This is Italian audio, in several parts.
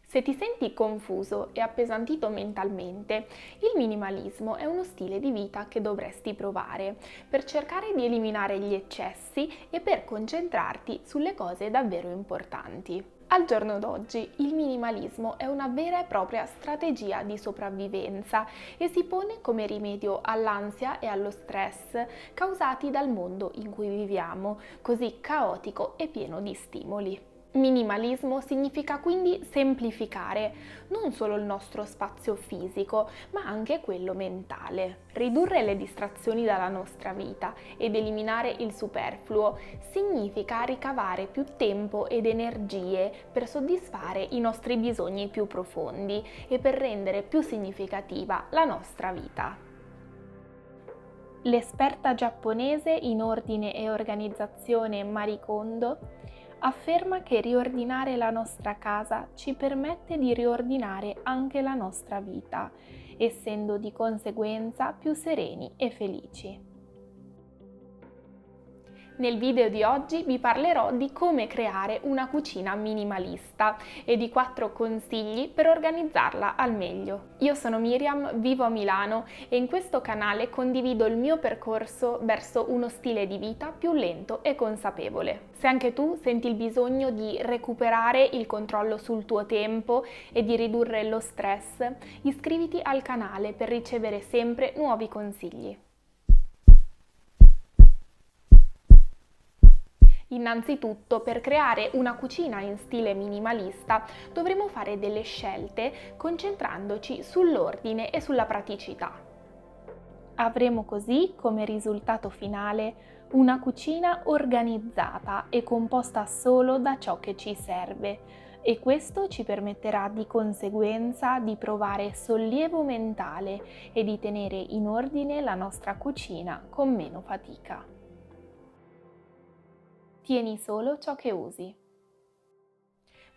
Se ti senti confuso e appesantito mentalmente, il minimalismo è uno stile di vita che dovresti provare per cercare di eliminare gli eccessi e per concentrarti sulle cose davvero importanti. Al giorno d'oggi il minimalismo è una vera e propria strategia di sopravvivenza e si pone come rimedio all'ansia e allo stress causati dal mondo in cui viviamo, così caotico e pieno di stimoli. Minimalismo significa quindi semplificare non solo il nostro spazio fisico, ma anche quello mentale. Ridurre le distrazioni dalla nostra vita ed eliminare il superfluo significa ricavare più tempo ed energie per soddisfare i nostri bisogni più profondi e per rendere più significativa la nostra vita. L'esperta giapponese in ordine e organizzazione Marie Kondo afferma che riordinare la nostra casa ci permette di riordinare anche la nostra vita, essendo di conseguenza più sereni e felici. Nel video di oggi vi parlerò di come creare una cucina minimalista e di 4 consigli per organizzarla al meglio. Io sono Miriam, vivo a Milano e in questo canale condivido il mio percorso verso uno stile di vita più lento e consapevole. Se anche tu senti il bisogno di recuperare il controllo sul tuo tempo e di ridurre lo stress, iscriviti al canale per ricevere sempre nuovi consigli. Innanzitutto, per creare una cucina in stile minimalista dovremo fare delle scelte concentrandoci sull'ordine e sulla praticità. Avremo così come risultato finale una cucina organizzata e composta solo da ciò che ci serve, e questo ci permetterà di conseguenza di provare sollievo mentale e di tenere in ordine la nostra cucina con meno fatica. Tieni solo ciò che usi.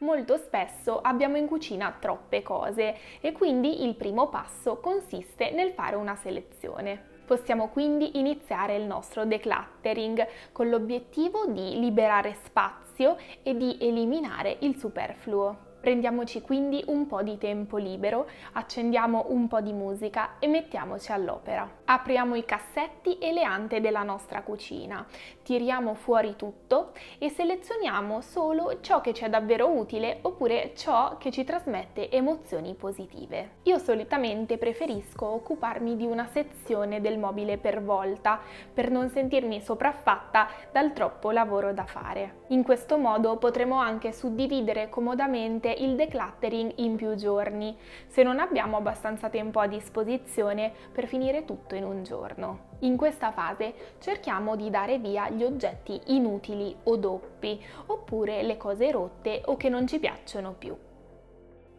Molto spesso abbiamo in cucina troppe cose e quindi il primo passo consiste nel fare una selezione. Possiamo quindi iniziare il nostro decluttering con l'obiettivo di liberare spazio e di eliminare il superfluo. Prendiamoci quindi un po' di tempo libero, accendiamo un po' di musica e mettiamoci all'opera. Apriamo i cassetti e le ante della nostra cucina, tiriamo fuori tutto e selezioniamo solo ciò che ci è davvero utile oppure ciò che ci trasmette emozioni positive. Io solitamente preferisco occuparmi di una sezione del mobile per volta per non sentirmi sopraffatta dal troppo lavoro da fare. In questo modo potremo anche suddividere comodamente il decluttering in più giorni, se non abbiamo abbastanza tempo a disposizione per finire tutto in un giorno. In questa fase cerchiamo di dare via gli oggetti inutili o doppi, oppure le cose rotte o che non ci piacciono più.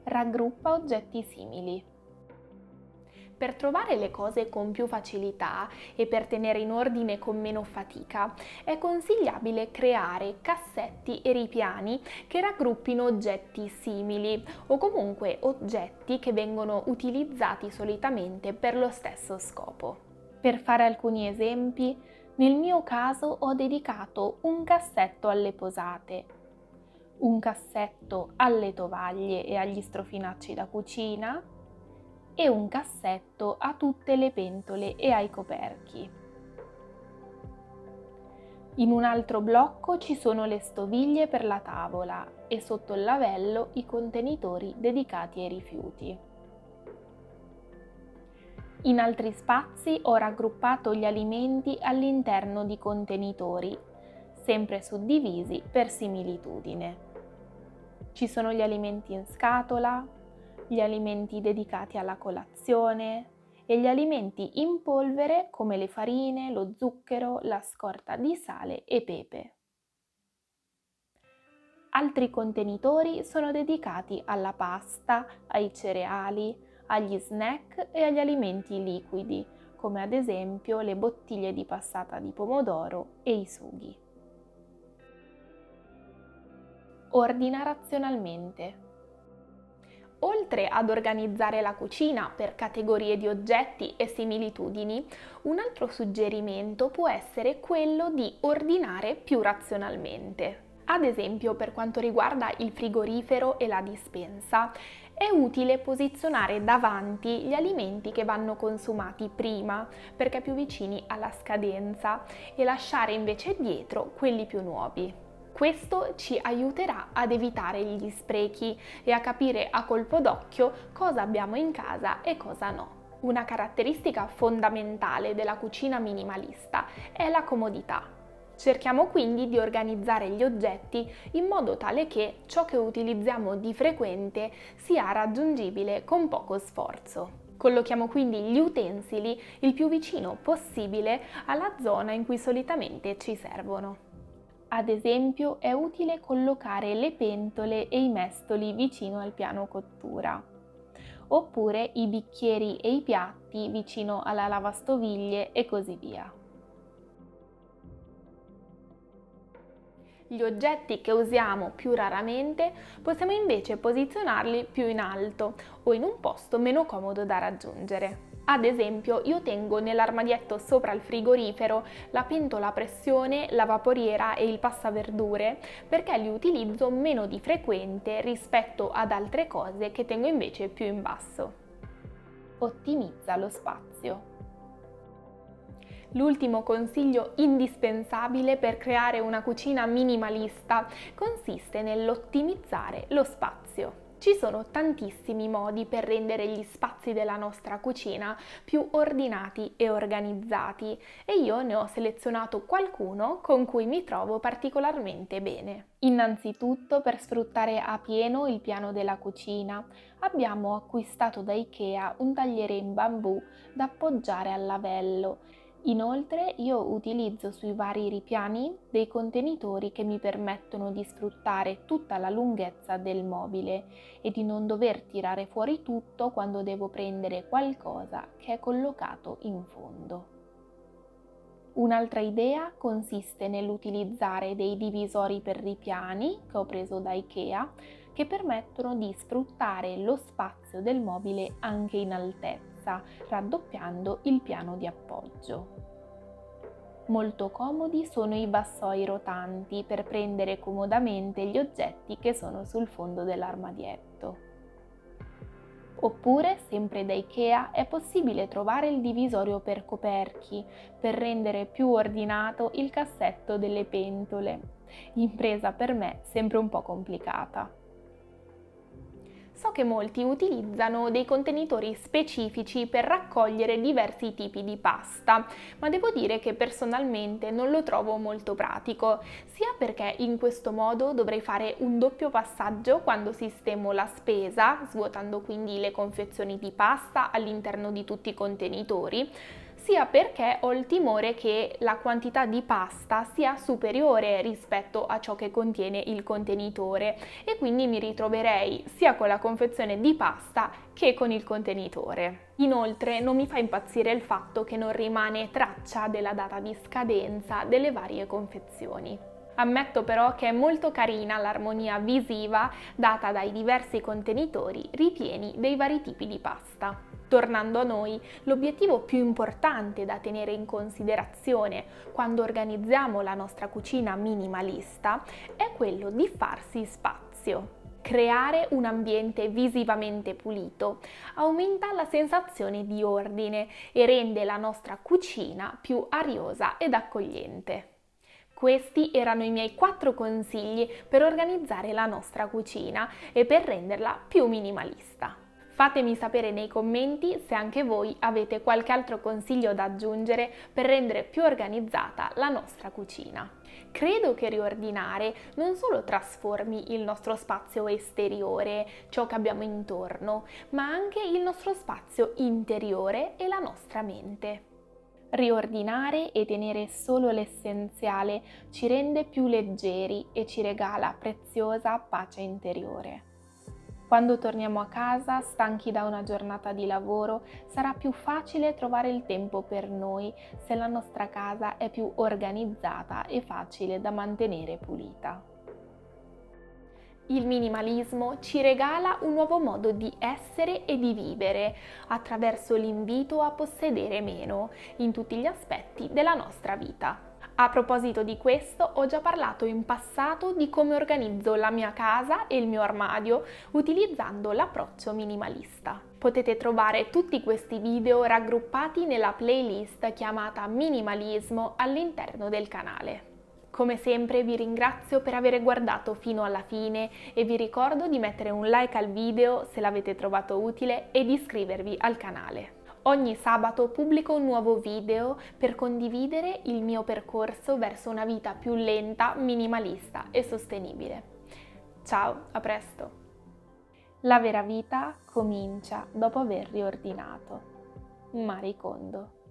Raggruppa oggetti simili. Per trovare le cose con più facilità e per tenere in ordine con meno fatica, è consigliabile creare cassetti e ripiani che raggruppino oggetti simili o comunque oggetti che vengono utilizzati solitamente per lo stesso scopo. Per fare alcuni esempi, nel mio caso ho dedicato un cassetto alle posate, un cassetto alle tovaglie e agli strofinacci da cucina, e un cassetto a tutte le pentole e ai coperchi. In un altro blocco ci sono le stoviglie per la tavola e sotto il lavello i contenitori dedicati ai rifiuti. In altri spazi ho raggruppato gli alimenti all'interno di contenitori, sempre suddivisi per similitudine. Ci sono gli alimenti in scatola, gli alimenti dedicati alla colazione e gli alimenti in polvere come le farine, lo zucchero, la scorta di sale e pepe. Altri contenitori sono dedicati alla pasta, ai cereali, agli snack e agli alimenti liquidi, come ad esempio le bottiglie di passata di pomodoro e i sughi. Ordina razionalmente. Oltre ad organizzare la cucina per categorie di oggetti e similitudini, un altro suggerimento può essere quello di ordinare più razionalmente. Ad esempio, per quanto riguarda il frigorifero e la dispensa, è utile posizionare davanti gli alimenti che vanno consumati prima, perché più vicini alla scadenza, e lasciare invece dietro quelli più nuovi. Questo ci aiuterà ad evitare gli sprechi e a capire a colpo d'occhio cosa abbiamo in casa e cosa no. Una caratteristica fondamentale della cucina minimalista è la comodità. Cerchiamo quindi di organizzare gli oggetti in modo tale che ciò che utilizziamo di frequente sia raggiungibile con poco sforzo. Collochiamo quindi gli utensili il più vicino possibile alla zona in cui solitamente ci servono. Ad esempio, è utile collocare le pentole e i mestoli vicino al piano cottura, oppure i bicchieri e i piatti vicino alla lavastoviglie e così via. Gli oggetti che usiamo più raramente possiamo invece posizionarli più in alto o in un posto meno comodo da raggiungere. Ad esempio, io tengo nell'armadietto sopra il frigorifero la pentola a pressione, la vaporiera e il passaverdure perché li utilizzo meno di frequente rispetto ad altre cose che tengo invece più in basso. Ottimizza lo spazio. L'ultimo consiglio indispensabile per creare una cucina minimalista consiste nell'ottimizzare lo spazio. Ci sono tantissimi modi per rendere gli spazi della nostra cucina più ordinati e organizzati e io ne ho selezionato qualcuno con cui mi trovo particolarmente bene. Innanzitutto, per sfruttare a pieno il piano della cucina, abbiamo acquistato da IKEA un tagliere in bambù da appoggiare al lavello. Inoltre io utilizzo sui vari ripiani dei contenitori che mi permettono di sfruttare tutta la lunghezza del mobile e di non dover tirare fuori tutto quando devo prendere qualcosa che è collocato in fondo. Un'altra idea consiste nell'utilizzare dei divisori per ripiani che ho preso da IKEA che permettono di sfruttare lo spazio del mobile anche in altezza, raddoppiando il piano di appoggio. Molto comodi sono i vassoi rotanti per prendere comodamente gli oggetti che sono sul fondo dell'armadietto. Oppure, sempre da IKEA, è possibile trovare il divisorio per coperchi per rendere più ordinato il cassetto delle pentole. Impresa per me sempre un po' complicata. So che molti utilizzano dei contenitori specifici per raccogliere diversi tipi di pasta, ma devo dire che personalmente non lo trovo molto pratico, sia perché in questo modo dovrei fare un doppio passaggio quando sistemo la spesa, svuotando quindi le confezioni di pasta all'interno di tutti i contenitori, sia perché ho il timore che la quantità di pasta sia superiore rispetto a ciò che contiene il contenitore e quindi mi ritroverei sia con la confezione di pasta che con il contenitore. Inoltre non mi fa impazzire il fatto che non rimane traccia della data di scadenza delle varie confezioni. Ammetto però che è molto carina l'armonia visiva data dai diversi contenitori ripieni dei vari tipi di pasta. Tornando a noi, l'obiettivo più importante da tenere in considerazione quando organizziamo la nostra cucina minimalista è quello di farsi spazio. Creare un ambiente visivamente pulito aumenta la sensazione di ordine e rende la nostra cucina più ariosa ed accogliente. Questi erano i miei 4 consigli per organizzare la nostra cucina e per renderla più minimalista. Fatemi sapere nei commenti se anche voi avete qualche altro consiglio da aggiungere per rendere più organizzata la nostra cucina. Credo che riordinare non solo trasformi il nostro spazio esteriore, ciò che abbiamo intorno, ma anche il nostro spazio interiore e la nostra mente. Riordinare e tenere solo l'essenziale ci rende più leggeri e ci regala preziosa pace interiore. Quando torniamo a casa, stanchi da una giornata di lavoro, sarà più facile trovare il tempo per noi se la nostra casa è più organizzata e facile da mantenere pulita. Il minimalismo ci regala un nuovo modo di essere e di vivere attraverso l'invito a possedere meno in tutti gli aspetti della nostra vita. A proposito di questo, ho già parlato in passato di come organizzo la mia casa e il mio armadio utilizzando l'approccio minimalista. Potete trovare tutti questi video raggruppati nella playlist chiamata Minimalismo all'interno del canale. Come sempre vi ringrazio per aver guardato fino alla fine e vi ricordo di mettere un like al video se l'avete trovato utile e di iscrivervi al canale. Ogni sabato pubblico un nuovo video per condividere il mio percorso verso una vita più lenta, minimalista e sostenibile. Ciao, a presto! La vera vita comincia dopo aver riordinato. Marie Kondo.